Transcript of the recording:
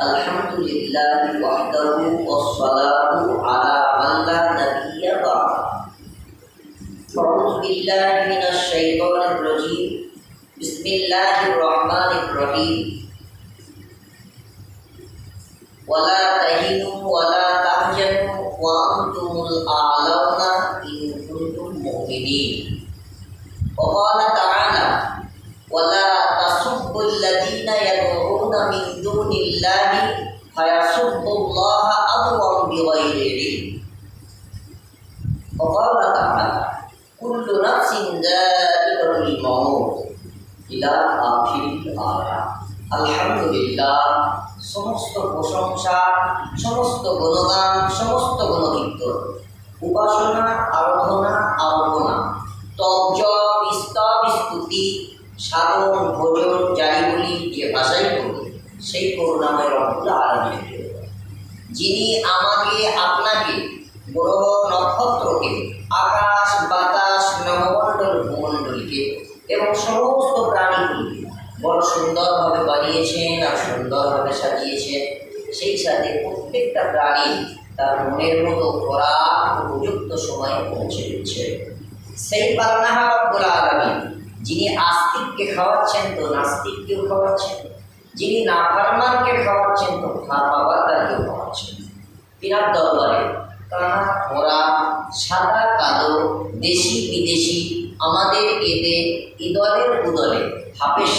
আলহামদুলিল্লাহি ওয়াহদাহু ওয়াসসালাতু আলা মান লা নাবিয়্যা বা'দ। আউযু বিল্লাহি মিনাশ শাইতানির রাজীম। বিসমিল্লাহির রহমানির রহিম। ওয়ালা তাহিনু ওয়ালা তাহজানু ওয়া আনতুমুল আ'লাউনা ইন কুনতুম মুমিনিন। ওয়া ক্বালা তাআলা ওয়ালা তাসুব্বুল লাযীনা ইয়াদউনা মিন দুনিল্লাহি ফায়াসুব্বুল্লাহা আদওয়ান বিগাইরি ইলম। ওয়া ক্বালা তাআলা কুল্লু নাফসিন যায়িকাতুল মাউত ইলা আখিরিল আয়াত। আলহামদুলিল্লাহ, সমস্ত প্রশংসা, সমস্ত গুণগান, সমস্ত গুণকীর্তন, উপাসনা, আরাধনা, আরাধনা, তজ্জব, স্তব, স্তুতি, সাধন, ভোজন, যাই বলি, যে ভাষাই বলি, সেই করুণাময় রব্বুল আলামিন, যিনি আমাকে, আপনাকে, গ্রহ নক্ষত্রকে, আকাশ বাতাস, নবমণ্ডল ভূমণ্ডলকে এবং সমস্ত প্রাণীগুলিকে বড় সুন্দরভাবে বানিয়েছেন আর সুন্দরভাবে সাজিয়েছেন। সেই সাথে প্রত্যেকটা প্রাণী তার মনের মতো খোরাক উপযুক্ত সময়ে পৌঁছে দিচ্ছে। সেই পালনাহা রব্বুল আলামিন, যিনি আস্তিককে খাওয়াচ্ছেন তো নাস্তিককেও খাওয়াচ্ছেন, যিনি নাফরমানকে খাওয়াচ্ছেন তো ফারমাবারদারকেও খাওয়াচ্ছেন। তিনার দরবারে কানা খোরা, সাদা কালো, দেশি বিদেশি, আমাদের এদের ইদলের উদলে হাফেজ